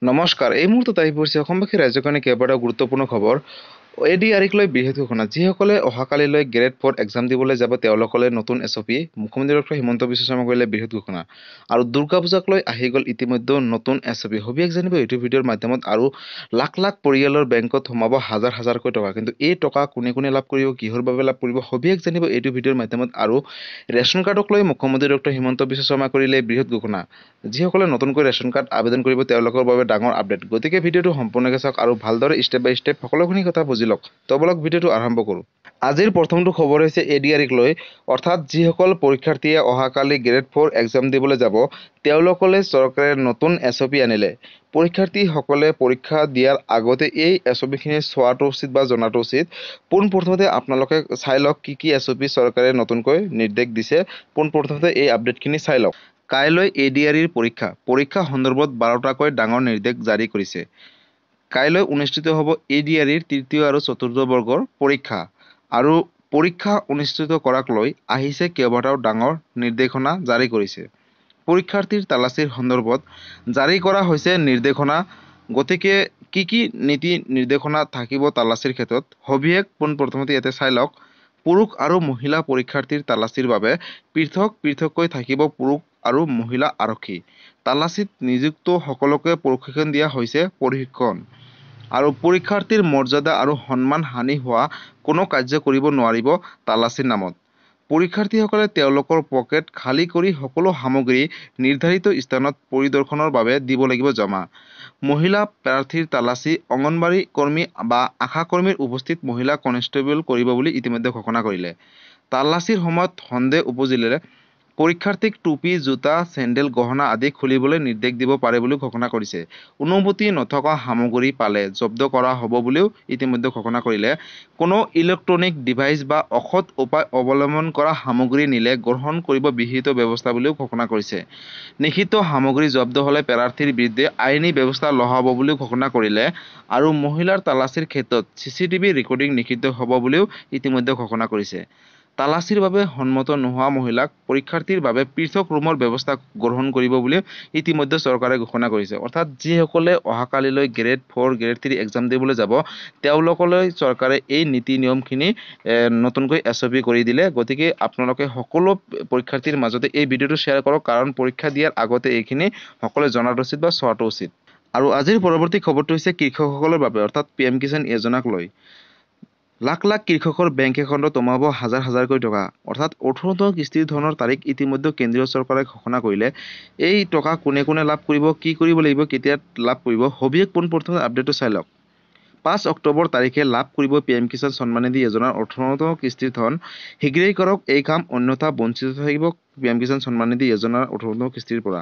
নমস্কাৰ। এই মুহূৰ্তত আহি পৰিছে অসমবাসী ৰাজ্যৰ কাৰণে কেইবাটাও গুৰুত্বপূৰ্ণ খবৰ। এডিআৰইক লৈ বৃহৎ ঘোষণা। যিসকলে অহাকালিলৈ গ্ৰেড 4 এক্সাম দিবলৈ যাব তেওঁলোকলৈ নতুন এছঅপি। মুখ্যমন্ত্ৰী ডক্টৰ হিমন্ত বিশ্ব শৰ্মা কৰিলে বৃহৎ ঘোষণা। আৰু দুৰ্গা পূজাক লৈ আহি গ'ল ইতিমধ্যে নতুন এছঅপি। সবিশেষ জানিব এইটো ভিডিঅ'ৰ মাধ্যমত। আৰু লাখ লাখ পৰিয়ালৰ বেংকত সোমাব হাজাৰ হাজাৰকৈ টকা। কিন্তু এই টকা কোনে কোনে লাভ কৰিব, কিহৰ বাবে লাভ কৰিব, সবিশেষ জানিব এইটো ভিডিঅ'ৰ মাধ্যমত। আৰু ৰেচন কাৰ্ডক লৈ মুখ্যমন্ত্ৰী ডক্টৰ হিমন্ত বিশ্ব শৰ্মা কৰিলে বৃহৎ ঘোষণা। যিসকলে নতুনকৈ ৰেচন কাৰ্ড আবেদন কৰিব তেওঁলোকৰ বাবে ডাঙৰ আপডেট। গতিকে ভিডিঅ'টো সম্পূৰ্ণকৈ চাওক আৰু ভালদৰে ষ্টেপ বাই ষ্টেপ সকলোখিনি কথা বুজি লওক। তো বলক ভিডিঅ'টো আৰম্ভ কৰোঁ। আজিৰ প্ৰথমটো খবৰ হৈছে এডিআৰইক লৈ, অৰ্থাৎ যিসকল পৰীক্ষাৰ্থীয়ে অহাকালি গ্ৰেড 4 এক্সাম দিবলৈ যাব তেওঁলোকলৈ চৰকাৰে নতুন এছঅপি আনিলে। পৰীক্ষাৰ্থীসকলে পৰীক্ষা দিয়াৰ আগতে এই এছঅপিখিনি চোৱাটো উচিত বা জনাটো উচিত। পোনপ্ৰথমতে আপোনালোকে চাই লওক কি এছঅপি চৰকাৰে নতুনকৈ নিৰ্দেশ দিছে। পোনপ্ৰথমতে এই আপডেটখিনি চাই লওক। কাইলৈ এডিআৰইৰ পৰীক্ষা সন্দৰ্ভত 12টাকৈ ডাঙৰ নিৰ্দেশ জাৰি কৰিছে। কাইলৈ অনুষ্ঠিত হ'ব এডিআৰইৰ তৃতীয় আৰু চতুৰ্থ বৰ্গৰ পৰীক্ষা। আৰু পৰীক্ষা অনুষ্ঠিত কৰাক লৈ আহিছে কেইবাটাও ডাঙৰ নিৰ্দেশনা জাৰি কৰিছে। পৰীক্ষাৰ্থীৰ তালাচীৰ সন্দৰ্ভত জাৰি কৰা হৈছে নিৰ্দেশনা। গতিকে কি নীতি নিৰ্দেশনা থাকিব তালাচীৰ ক্ষেত্ৰত, সবিশেষ পোনপ্ৰথমতে ইয়াতে চাই লওক। পুৰুষ আৰু মহিলা পৰীক্ষাৰ্থীৰ তালাচীৰ বাবে পৃথককৈ থাকিব পুৰুষ আৰু মহিলা আৰক্ষী। তালাচীত নিযুক্ত সকলোকে প্ৰশিক্ষণ দিয়া হৈছে প্ৰশিক্ষণ। আৰু পৰীক্ষাৰ্থীৰ মৰ্যাদা আৰু সন্মান হানি হোৱা কোনো কাৰ্য কৰিব নোৱাৰিব তালাচীৰ নামত। পৰীক্ষাৰ্থীসকলে তেওঁলোকৰ পকেট খালী কৰি সকলো সামগ্ৰী নিৰ্ধাৰিত স্থানত পৰিদৰ্শনৰ বাবে দিব লাগিব জমা। মহিলা প্ৰাৰ্থীৰ তালাচী অংগনবাড়ী কৰ্মী বা আশা কৰ্মীৰ উপস্থিত মহিলা কনষ্টেবল কৰিব বুলি ইতিমধ্যে ঘোষণা কৰিলে। তালাচীৰ সময়ত সন্দেহ উপজিলে পৰীক্ষাৰ্থীক টুপি, জোতা, চেণ্ডেল, গহনা আদি খুলিবলৈ নিৰ্দেশ দিব পাৰে বুলিও ঘোষণা কৰিছে। অনুমতি নথকা সামগ্ৰী পালে জব্দ কৰা হ'ব বুলিও ইতিমধ্যে ঘোষণা কৰিলে। কোনো ইলেক্ট্ৰনিক ডিভাইচ বা অসৎ উপায় অৱলম্বন কৰা সামগ্ৰী নিলে গ্ৰহণ কৰিব বিহিত ব্যৱস্থা বুলিও ঘোষণা কৰিছে। নিষিদ্ধ সামগ্ৰী জব্দ হ'লে প্ৰাৰ্থীৰ বিৰুদ্ধে আইনী ব্যৱস্থা লোৱা হ'ব বুলিও ঘোষণা কৰিলে। আৰু মহিলাৰ তালাচীৰ ক্ষেত্ৰত চিচিটিভি ৰেকৰ্ডিং নিষিদ্ধ হ'ব বুলিও ইতিমধ্যে ঘোষণা কৰিছে। তালাচীৰ বাবে সন্মত নোহোৱা মহিলাক পৰীক্ষাৰ্থীৰ বাবে পৃথক ৰুমৰ ব্যৱস্থা গ্ৰহণ কৰিব বুলি ইতিমধ্যে চৰকাৰে ঘোষণা কৰিছে। অৰ্থাৎ যিসকলে অহাকালিলৈ গ্ৰেড 4 গ্ৰেড 3 এক্সাম দিবলৈ যাব তেওঁলোকলৈ চৰকাৰে এই নীতি নিয়মখিনি নতুনকৈ এছঅপি কৰি দিলে। গতিকে আপোনালোকে সকলো পৰীক্ষাৰ্থীৰ মাজতে এই ভিডিঅ'টো শ্বেয়াৰ কৰক, কাৰণ পৰীক্ষা দিয়াৰ আগতে এইখিনি সকলোৱে জনাটো উচিত বা চোৱাটো উচিত। আৰু আজিৰ পৰৱৰ্তী খবৰটো হৈছে কৃষকসকলৰ বাবে, অৰ্থাৎ PM কিষাণ যোজনাক লৈ। লাখ লাখ কৃষকৰ বেংক একাউণ্টত সোমাব হাজাৰ হাজাৰকৈ টকা। অৰ্থাৎ 18তম কিস্তিৰ ধনৰ তাৰিখ ইতিমধ্যে কেন্দ্ৰীয় চৰকাৰে ঘোষণা কৰিলে। এই টকা কোনে কোনে লাভ কৰিব, কি কৰিব লাগিব, কেতিয়া লাভ কৰিব, সবিশেষ পোনপ্ৰথমে আপডেটটো চাই লওক। 5 অক্টোবৰ তাৰিখে লাভ কৰিব PM কিষাণ সন্মান নিধি যোজনাৰ 18তম কিস্তিৰ ধন। শীঘ্ৰেই কৰক এই কাম, অন্যথা বঞ্চিত থাকিব PM কিষাণ সন্মান নিধি যোজনাৰ 18তম কিস্তিৰ পৰা।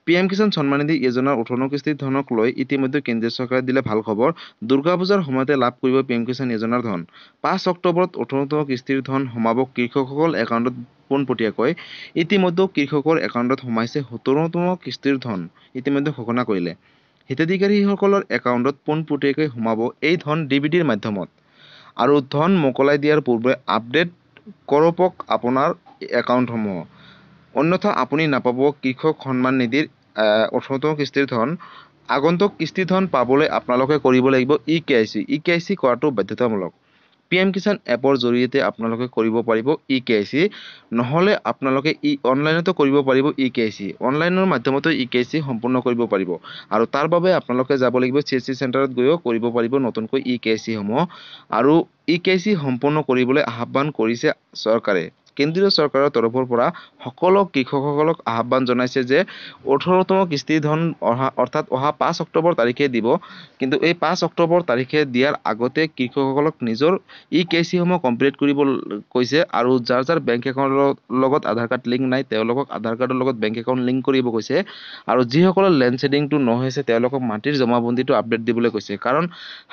PM কিষাণ সন্মান নিধি যোজনাৰ 18তম কিস্তিৰ ধনক লৈ ইতিমধ্যে কেন্দ্ৰীয় চৰকাৰে দিলে ভাল খবৰ। দুৰ্গা পূজাৰ সময়তে লাভ কৰিব PM কিষাণ যোজনাৰ ধন। 5 অক্টোবৰত 18তম কিস্তিৰ ধন সোমাব কৃষকসকল একাউণ্টত পোনপটীয়াকৈ। ইতিমধ্যে কৃষকৰ একাউণ্টত সোমাইছে 17তম কিস্তিৰ ধন, ইতিমধ্যে ঘোষণা কৰিলে। হিতাধিকাৰীসকলৰ একাউণ্টত পোনপটীয়াকৈ সোমাব এই ধন DBTৰ মাধ্যমত। আৰু ধন মোকলাই দিয়াৰ পূৰ্বে আপডেট কৰক আপোনাৰ একাউণ্টসমূহ, অন্যথা আপুনি নাপাব কৃষক সন্মান নিধিৰ 18তম কিস্তিৰ ধন। আগন্তুক কিস্তিৰ ধন পাবলৈ আপোনালোকে কৰিব লাগিব EKYC কৰাটো বাধ্যতামূলক। PM কিষাণ এপৰ জৰিয়তে আপোনালোকে কৰিব পাৰিব EKYC, নহ'লে আপোনালোকে অনলাইনতো কৰিব পাৰিব EKYC। অনলাইনৰ মাধ্যমতো EKYC সম্পূৰ্ণ কৰিব পাৰিব। আৰু তাৰ বাবে আপোনালোকে যাব লাগিব CSC চেণ্টাৰত গৈও কৰিব পাৰিব নতুনকৈ EKYC সমূহ। আৰু EKYC সম্পূৰ্ণ কৰিবলৈ আহ্বান কৰিছে চৰকাৰে। কেন্দ্ৰীয় চৰকাৰৰ তৰফৰ পৰা সকলো কৃষকসকলক আহ্বান জনাইছে যে 18তম কিস্তিৰ ধন অৰ্থাৎ অহা 5 অক্টোবৰ তাৰিখে দিব। কিন্তু এই 5 অক্টোবৰ তাৰিখে দিয়াৰ আগতে কৃষকসকলক নিজৰ EKYC সমূহ কমপ্লিট কৰিব কৈছে। আৰু যাৰ যাৰ বেংক একাউণ্টৰ লগত আধাৰ কাৰ্ড লিংক নাই তেওঁলোকক আধাৰ কাৰ্ডৰ লগত বেংক একাউণ্ট লিংক কৰিব কৈছে। আৰু যিসকলৰ লেণ্ড ছেডিংটো নহৈছে তেওঁলোকক মাটিৰ জমাবন্দীটো আপডেট দিবলৈ কৈছে, কাৰণ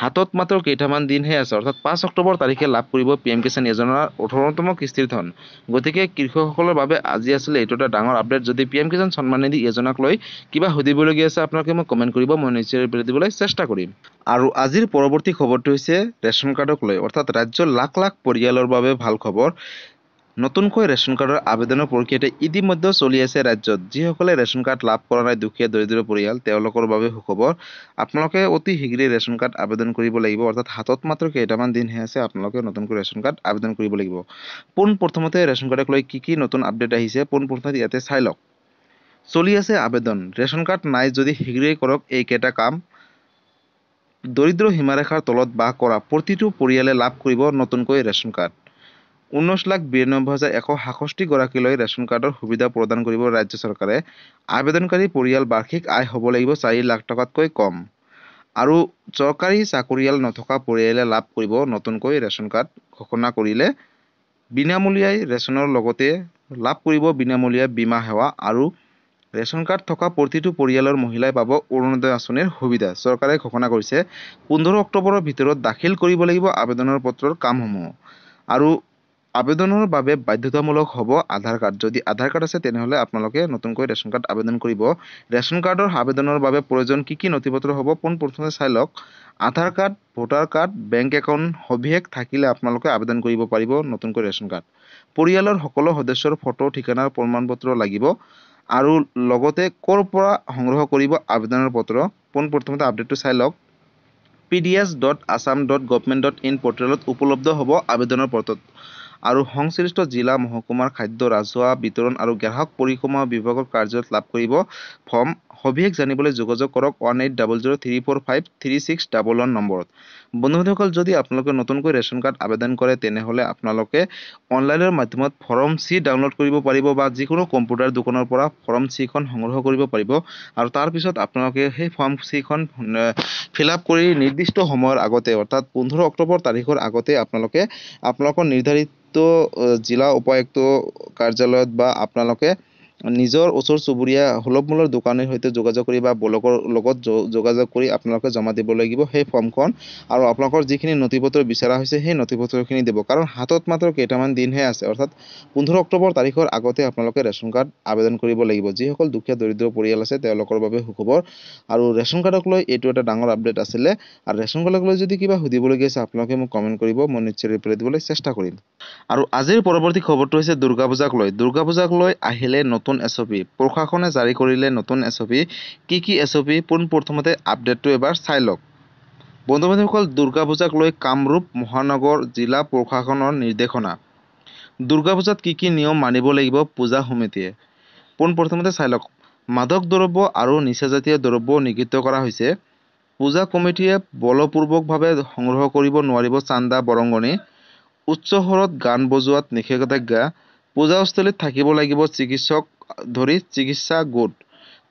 হাতত মাত্ৰ কেইটামান দিনহে আছে। অৰ্থাৎ 5 অক্টোবৰ তাৰিখে লাভ কৰিব PM কিষাণ যোজনাৰ 18তম কিস্তিৰ ধন। গতিকে কৃষকসকলৰ বাবে আজি আছিলে এইটো এটা ডাঙৰ আপডেট। যদি PM কিষাণ সন্মান নিধি যোজনাক লৈ কিবা সুধিবলগীয়া আছে আপোনালোকে মোক কমেণ্ট কৰিব, মই নিশ্চয় ৰিপ্লাই দিবলৈ চেষ্টা কৰিম। আৰু আজিৰ পৰৱৰ্তী খবৰটো হৈছে ৰেচন কাৰ্ডক লৈ, অৰ্থাৎ ৰাজ্যৰ লাখ লাখ পৰিয়ালৰ বাবে ভাল খবৰ। নতুনকৈ ৰেচন কাৰ্ডৰ আবেদনৰ প্ৰক্ৰিয়াটো ইতিমধ্যে চলি আছে ৰাজ্যত। যিসকলে ৰেচন কাৰ্ড লাভ কৰা নাই, দুখীয়া দৰিদ্ৰ পৰিয়াল, তেওঁলোকৰ বাবে সুখবৰ। আপোনালোকে অতি শীঘ্ৰেই ৰেচন কাৰ্ড আবেদন কৰিব লাগিব, অৰ্থাৎ হাতত মাত্ৰ কেইটামান দিনহে আছে। আপোনালোকে নতুনকৈ ৰেচন কাৰ্ড আবেদন কৰিব লাগিব। পোনপ্ৰথমতে ৰেচন কাৰ্ডক লৈ কি নতুন আপডেট আহিছে, পোনপ্ৰথমতে ইয়াতে চাই লওক। চলি আছে আবেদন। ৰেচন কাৰ্ড নাই যদি শীঘ্ৰেই কৰক এইকেইটা কাম। দৰিদ্ৰ সীমাৰেখাৰ তলত বাস কৰা প্ৰতিটো পৰিয়ালে লাভ কৰিব নতুনকৈ ৰেচন কাৰ্ড। 19,92,166 গৰাকীলৈ ৰেচন কাৰ্ডৰ সুবিধা প্ৰদান কৰিব ৰাজ্য চৰকাৰে। আবেদনকাৰী পৰিয়াল বাৰ্ষিক আয় হ'ব লাগিব 4 লাখ টকাতকৈ কম। আৰু চৰকাৰী চাকৰিয়াল নথকা পৰিয়ালে লাভ কৰিব নতুনকৈ ৰেচন কাৰ্ড ঘোষণা কৰিলে। বিনামূলীয়াই ৰেচনৰ লগতে লাভ কৰিব বিনামূলীয়া বীমা সেৱা। আৰু ৰেচন কাৰ্ড থকা প্ৰতিটো পৰিয়ালৰ মহিলাই পাব অৰুণোদয় আঁচনিৰ সুবিধা। চৰকাৰে ঘোষণা কৰিছে 15 অক্টোবৰৰ ভিতৰত দাখিল কৰিব লাগিব আবেদনৰ পত্ৰৰ কামসমূহ। আৰু আবেদনৰ বাবে বাধ্যতামূলক হ'ব আধাৰ কাৰ্ড। যদি আধাৰ কাৰ্ড আছে তেনেহ'লে আপোনালোকে নতুনকৈ ৰেচন কাৰ্ড আবেদন কৰিব। ৰেচন কাৰ্ডৰ আবেদনৰ বাবে প্ৰয়োজন কি নথিপত্ৰ হ'ব, পোনপ্ৰথমে চাই লওক। Aadhaar card, voter card, bank account সবিশেষ থাকিলে আপোনালোকে আবেদন কৰিব পাৰিব নতুনকৈ ৰেচন কাৰ্ড। পৰিয়ালৰ সকলো সদস্যৰ ফটো, ঠিকনাৰ প্ৰমাণপত্ৰ লাগিব। আৰু লগতে ক'ৰ পৰা সংগ্ৰহ কৰিব আবেদনৰ পত্ৰ, পোনপ্ৰথমতে আপডেটটো চাই লওক। pds.assam.government.in পৰ্টেলত উপলব্ধ হ'ব আবেদনৰ পত্ৰ। আৰু সংশ্লিষ্ট জিলা, মহকুমাৰ খাদ্য, ৰাজহুৱা বিতৰণ আৰু গ্ৰাহক পৰিক্ৰমা বিভাগৰ কাৰ্যালয়ত লাভ কৰিব। ফৰ্ম সবিশেষ জানিবলৈ যোগাযোগ কৰক 180034536111 নম্বৰত। বন্ধু-বান্ধৱীসকল, যদি আপোনালোকে নতুনকৈ ৰেচন কাৰ্ড আবেদন কৰে তেনেহ'লে আপোনালোকে অনলাইনৰ মাধ্যমত ফৰ্ম C ডাউনলোড কৰিব পাৰিব বা যিকোনো কম্পিউটাৰ দোকানৰ পৰা ফৰ্ম C খন সংগ্ৰহ কৰিব পাৰিব। আৰু তাৰপিছত আপোনালোকে সেই ফৰ্ম C খন ফিল-আপ কৰি নিৰ্দিষ্ট সময়ৰ আগতে, অৰ্থাৎ 15 অক্টোবৰ তাৰিখৰ আগতে আপোনালোকে আপোনালোকৰ নিৰ্ধাৰিত জিলা উপায়ুক্ত কাৰ্যালয়ত বা আপোনালোকে নিজৰ ওচৰ চুবুৰীয়া সুলভ মূল্যৰ দোকানীৰ সৈতে যোগাযোগ কৰি বা ব্লকৰ লগত যোগাযোগ কৰি আপোনালোকে জমা দিব লাগিব সেই ফৰ্মখন। আৰু আপোনালোকৰ যিখিনি নথিপত্ৰ বিচৰা হৈছে সেই নথিপত্ৰখিনি দিব, কাৰণ হাতত মাত্ৰ কেইটামান দিনহে আছে। অৰ্থাৎ 15 অক্টোবৰ তাৰিখৰ আগতে আপোনালোকে ৰেচন কাৰ্ড আবেদন কৰিব লাগিব। যিসকল দুখীয়া দৰিদ্ৰ পৰিয়াল আছে তেওঁলোকৰ বাবে সুখবৰ। আৰু ৰেচন কাৰ্ডক লৈ এইটো এটা ডাঙৰ আপডেট আছিলে। আৰু ৰেচন কাৰ্ডক লৈ যদি কিবা সুধিবলগীয়া আছে আপোনালোকে মোক কমেণ্ট কৰিব, মই নিশ্চয় ৰিপ্লাই দিবলৈ চেষ্টা কৰিম। আৰু আজিৰ পৰৱৰ্তী খবৰটো হৈছে দুৰ্গা পূজাক লৈ। দুৰ্গা পূজাক লৈ আহিলে নতুন SOP। প্ৰশাসনে জাৰি কৰিলে নতুন SOP। কি SOP, পোনপ্ৰথমতে আপডেটটো এবাৰ চাই লওক। বন্ধু-বান্ধৱীসকল, দুৰ্গা পূজাক লৈ কামৰূপ মহানগৰ জিলা প্ৰশাসনৰ নিৰ্দেশনা। দুৰ্গা পূজাত কি নিয়ম মানিব লাগিব পূজা সমিতিয়ে, পোনপ্ৰথমতে চাই লওক। মাদক দ্ৰব্য আৰু নিচাজাতীয় দ্ৰব্য নিষিদ্ধ কৰা হৈছে। পূজা কমিটিয়ে বলপূৰ্বকভাৱে সংগ্ৰহ কৰিব নোৱাৰিব চান্দা বৰঙণি। উচ্চ স্বৰত গান বজোৱাত নিষেধাজ্ঞা। পূজাস্থলীত থাকিব লাগিব চিকিৎসক ধৰি চিকিৎসা গোট।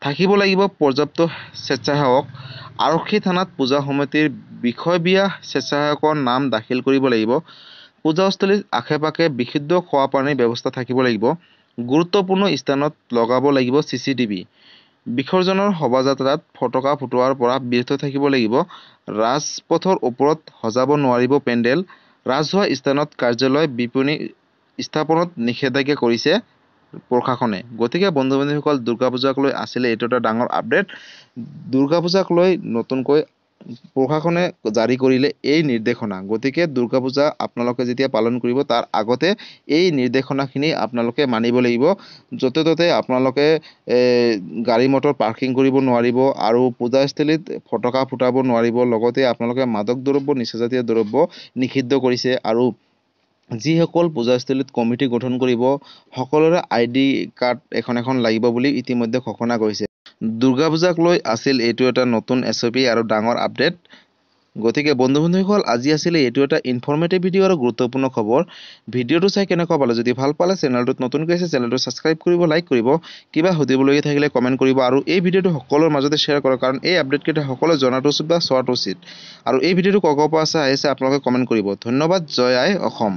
থাকিব লাগিব পৰ্যাপ্ত স্বেচ্ছাসেৱক। আৰক্ষী থানাত পূজা সমিতিৰ বিষয়বীয়া স্বেচ্ছাসেৱকৰ নাম দাখিল কৰিব লাগিব। পূজাস্থলীত আশে-পাশে বিশুদ্ধ খোৱা পানীৰ ব্যৱস্থা থাকিব লাগিব। গুৰুত্বপূৰ্ণ স্থানত লগাব লাগিব CCTV। বিসৰ্জনৰ শোভাযাত্ৰাত ফটকা ফুটোৱাৰ পৰা বিৰত থাকিব লাগিব। ৰাজপথৰ ওপৰত সজাব নোৱাৰিব পেণ্ডেল। ৰাজহুৱা স্থানত কাৰ্যালয়, বিপণী স্থাপনত নিষেধাজ্ঞা কৰিছে প্ৰশাসনে। গতিকে বন্ধু-বান্ধৱীসকল, দুৰ্গা পূজাক লৈ আছিলে এইটো এটা ডাঙৰ আপডেট। দুৰ্গা পূজাক লৈ নতুনকৈ প্ৰশাসনে জাৰি কৰিলে এই নিৰ্দেশনা। গতিকে দুৰ্গা পূজা আপোনালোকে যেতিয়া পালন কৰিব তাৰ আগতে এই নিৰ্দেশনাখিনি আপোনালোকে মানিব লাগিব। য'তে ত'তে আপোনালোকে গাড়ী মটৰ পাৰ্কিং কৰিব নোৱাৰিব আৰু পূজাস্থলীত ফটকা ফুটাব নোৱাৰিব। লগতে আপোনালোকে মাদক দ্ৰব্য, নিচাজাতীয় দ্ৰব্য নিষিদ্ধ কৰিছে। আৰু যিসকল পূজাস্থলীত কমিটি গঠন কৰিব সকলোৰে ID কাৰ্ড এখন লাগিব বুলি ইতিমধ্যে ঘোষণা কৰিছে। দুৰ্গা পূজাক লৈ আছিল এইটো এটা নতুন SOP আৰু ডাঙৰ আপডেট। গতিকে বন্ধু-বান্ধৱীসকল, আজি আছিলে এইটো এটা ইনফৰ্মেটিভ ভিডিঅ' আৰু গুৰুত্বপূৰ্ণ খবৰ। ভিডিঅ'টো চাই কেনেকুৱা পালে, যদি ভাল পালে চেনেলটোত নতুনকৈ আছে চেনেলটো ছাবস্ক্ৰাইব কৰিব, লাইক কৰিব। কিবা সুধিবলগীয়া থাকিলে কমেণ্ট কৰিব। আৰু এই ভিডিঅ'টো সকলোৰে মাজতে শ্বেয়াৰ কৰক, কাৰণ এই আপডেটকেইটা সকলোৱে জনাটো উচিত বা চোৱাটো উচিত। আৰু এই ভিডিঅ'টো ক'ৰ পৰা আহিছে আপোনালোকে কমেণ্ট কৰিব। ধন্যবাদ। জয় আই অসম।